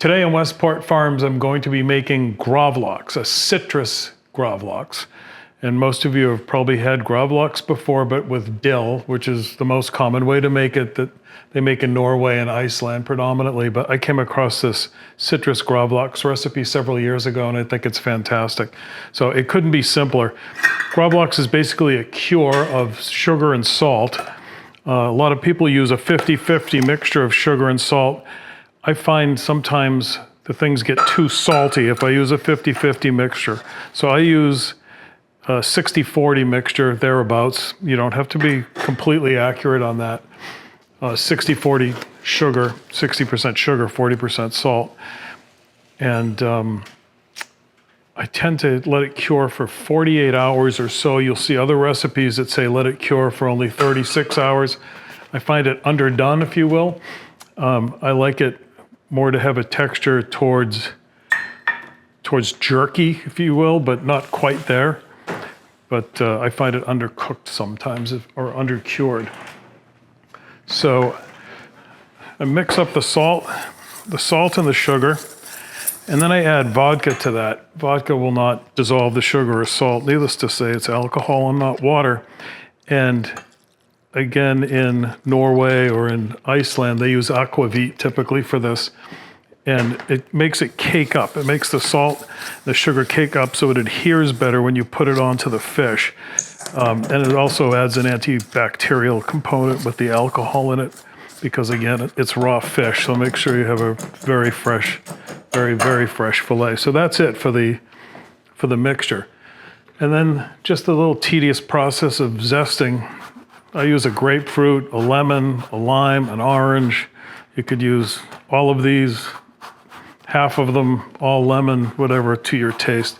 Today in Westport Farms, I'm going to be making Gravlax, a citrus Gravlax. And most of you have probably had Gravlax before, but with dill, which is the most common way to make it, that they make in Norway and Iceland predominantly. But I came across this citrus Gravlax recipe several years ago, and I think it's fantastic. So it couldn't be simpler. Gravlax is basically a cure of sugar and salt. A lot of people use a 50-50 mixture of sugar and salt. I find sometimes the things get too salty if I use a 50-50 mixture. So I use a 60-40 mixture, thereabouts. You don't have to be completely accurate on that. 60-40 sugar, 60% sugar, 40% salt. And I tend to let it cure for 48 hours or so. You'll see other recipes that say let it cure for only 36 hours. I find it underdone, if you will. I like it more to have a texture towards jerky, if you will, but not quite there. But I find it undercooked sometimes, or undercured. So I mix up the salt and the sugar, and then I add vodka to that. Vodka will not dissolve the sugar or salt. Needless to say, it's alcohol and not water. And again, in Norway or in Iceland, they use aquavit typically for this. And it makes it cake up. It makes the salt, the sugar cake up so it adheres better when you put it onto the fish. And it also adds an antibacterial component with the alcohol in it because, again, it's raw fish. So make sure you have a very fresh, very, very fresh fillet. So that's it for the mixture. And then just a little tedious process of zesting. I use a grapefruit, a lemon, a lime, an orange. You could use all of these, half of them, all lemon, whatever, to your taste.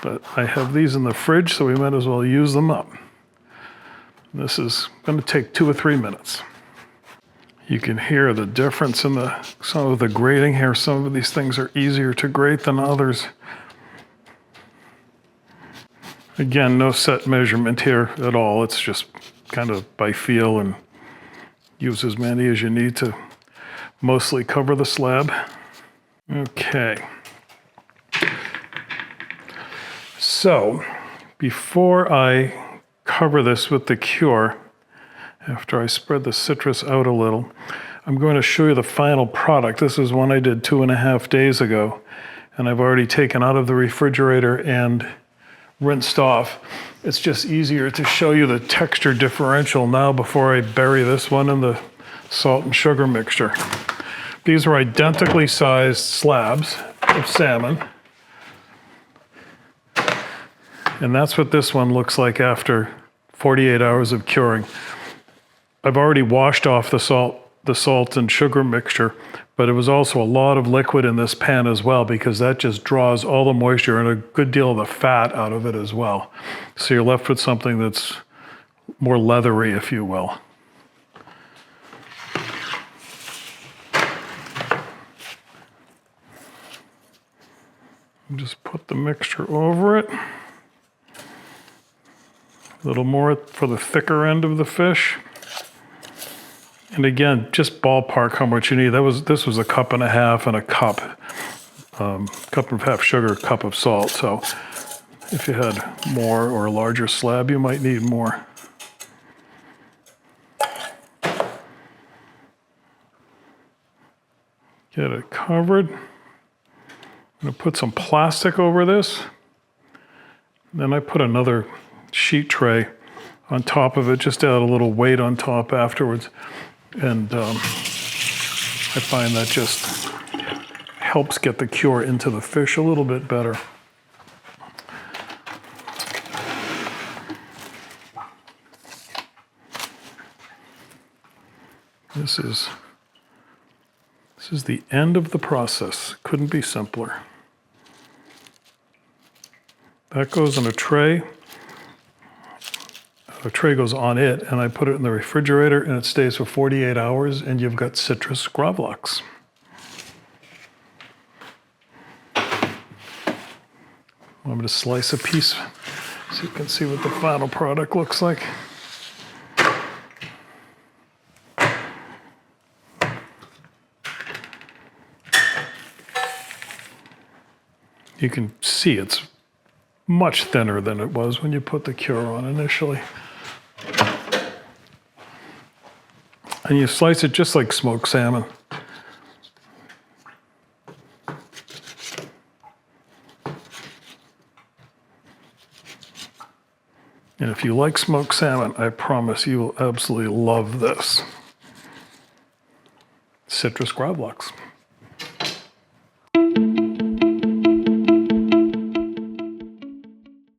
But I have these in the fridge, so we might as well use them up. This is going to take 2 or 3 minutes. You can hear the difference in some of the grating here. Some of these things are easier to grate than others. Again, no set measurement here at all. It's just kind of by feel, and use as many as you need to mostly cover the slab. Okay. So before I cover this with the cure, after I spread the citrus out a little, I'm going to show you the final product. This is one I did 2.5 days ago, and I've already taken out of the refrigerator and rinsed off. It's just easier to show you the texture differential now before I bury this one in the salt and sugar mixture. These are identically sized slabs of salmon. And that's what this one looks like after 48 hours of curing. I've already washed off the salt and sugar mixture, but it was also a lot of liquid in this pan as well because that just draws all the moisture and a good deal of the fat out of it as well. So you're left with something that's more leathery, if you will. Just put the mixture over it. A little more for the thicker end of the fish. And again, just ballpark how much you need. This was 1.5 cups and a cup. Cup and a half sugar, cup of salt. So if you had more or a larger slab, you might need more. Get it covered. I'm going to put some plastic over this. Then I put another sheet tray on top of it, just to add a little weight on top afterwards. And I find that just helps get the cure into the fish a little bit better. This is the end of the process. Couldn't be simpler. That goes in a tray. The tray goes on it, and I put it in the refrigerator, and it stays for 48 hours, and you've got citrus Gravlax. Want me to slice a piece so you can see what the final product looks like? You can see it's much thinner than it was when you put the cure on initially. And you slice it just like smoked salmon. And if you like smoked salmon, I promise you will absolutely love this. Citrus Gravlax.